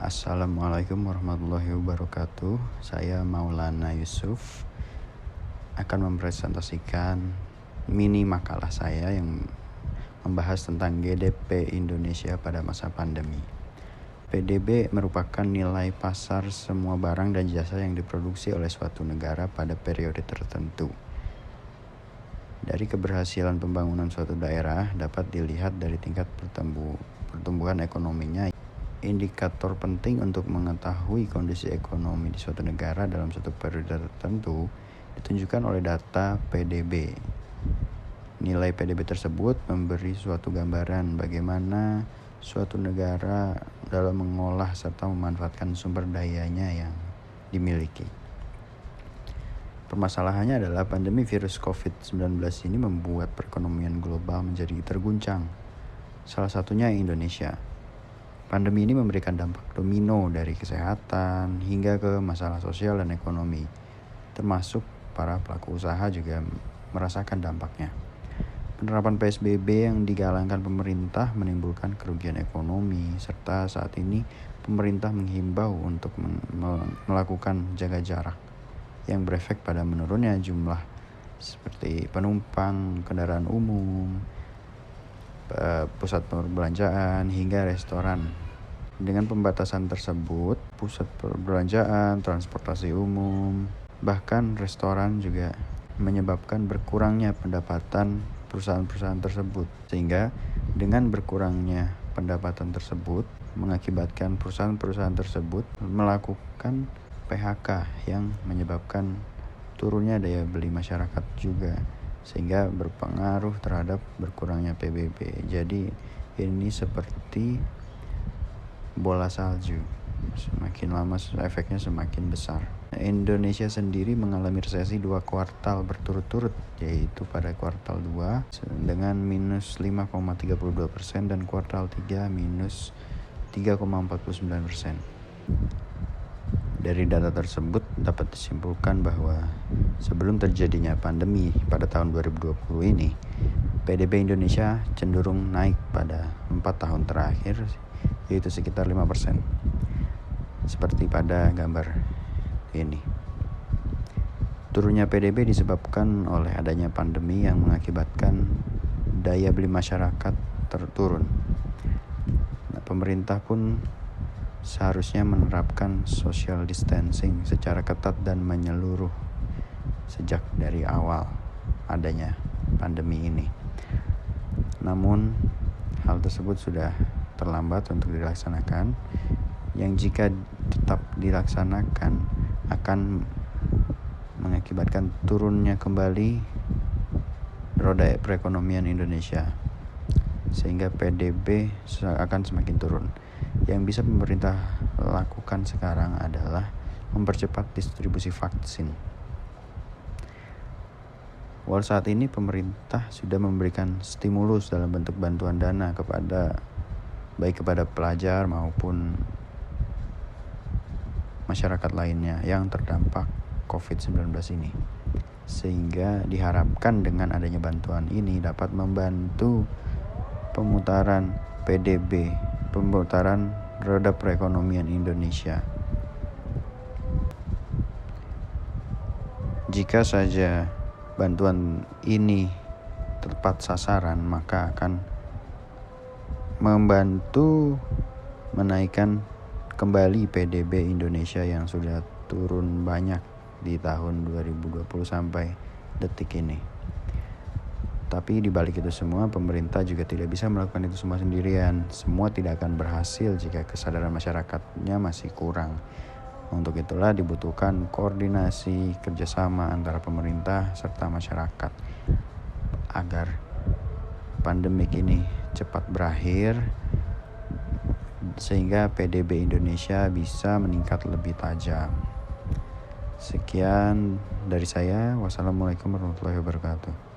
Assalamualaikum warahmatullahi wabarakatuh. Saya Maulana Yusuf akan mempresentasikan mini makalah saya yang membahas tentang GDP Indonesia pada masa pandemi. PDB merupakan nilai pasar semua barang dan jasa yang diproduksi oleh suatu negara pada periode tertentu. Dari keberhasilan pembangunan suatu daerah dapat dilihat dari tingkat pertumbuhan ekonominya. Indikator penting untuk mengetahui kondisi ekonomi di suatu negara dalam suatu periode tertentu ditunjukkan oleh data PDB. Nilai PDB tersebut memberi suatu gambaran bagaimana suatu negara dalam mengolah serta memanfaatkan sumber dayanya yang dimiliki. Permasalahannya adalah pandemi virus COVID-19 ini membuat perekonomian global menjadi terguncang. Salah satunya Indonesia. Pandemi ini memberikan dampak domino dari kesehatan hingga ke masalah sosial dan ekonomi, termasuk para pelaku usaha juga merasakan dampaknya. Penerapan PSBB yang digalangkan pemerintah menimbulkan kerugian ekonomi, serta saat ini pemerintah menghimbau untuk melakukan jaga jarak yang berefek pada menurunnya jumlah seperti penumpang, kendaraan umum, pusat perbelanjaan hingga restoran. Dengan pembatasan tersebut, pusat perbelanjaan, transportasi umum, bahkan restoran juga menyebabkan berkurangnya pendapatan perusahaan-perusahaan tersebut. Sehingga dengan berkurangnya pendapatan tersebut mengakibatkan perusahaan-perusahaan tersebut melakukan PHK yang menyebabkan turunnya daya beli masyarakat juga, sehingga berpengaruh terhadap berkurangnya PBB. Jadi ini seperti bola salju, semakin lama efeknya semakin besar. Indonesia sendiri mengalami resesi 2 kuartal berturut-turut, yaitu pada kuartal 2 dengan minus 5,32% dan kuartal 3 minus 3,49%. Dari data tersebut dapat disimpulkan bahwa sebelum terjadinya pandemi pada tahun 2020 ini, PDB Indonesia cenderung naik pada 4 tahun terakhir, yaitu sekitar 5%. Seperti pada gambar ini. Turunnya PDB disebabkan oleh adanya pandemi yang mengakibatkan daya beli masyarakat turun. Pemerintah pun seharusnya menerapkan social distancing secara ketat dan menyeluruh sejak dari awal adanya pandemi ini. Namun hal tersebut sudah terlambat untuk dilaksanakan, yang jika tetap dilaksanakan akan mengakibatkan turunnya kembali roda perekonomian Indonesia, sehingga PDB akan semakin turun. Yang bisa pemerintah lakukan sekarang adalah mempercepat distribusi vaksin. Saat ini pemerintah sudah memberikan stimulus dalam bentuk bantuan dana baik kepada pelajar maupun masyarakat lainnya yang terdampak COVID-19 ini. Sehingga diharapkan dengan adanya bantuan ini dapat membantu pemutaran PDB, pemutaran roda perekonomian Indonesia. Jika saja bantuan ini tepat sasaran, maka akan membantu menaikkan kembali PDB Indonesia yang sudah turun banyak di tahun 2020 sampai detik ini. Tapi di balik itu semua, pemerintah juga tidak bisa melakukan itu semua sendirian. Semua tidak akan berhasil jika kesadaran masyarakatnya masih kurang. Untuk itulah dibutuhkan koordinasi kerjasama antara pemerintah serta masyarakat agar pandemik ini cepat berakhir, sehingga PDB Indonesia bisa meningkat lebih tajam. Sekian dari saya. Wassalamualaikum warahmatullahi wabarakatuh.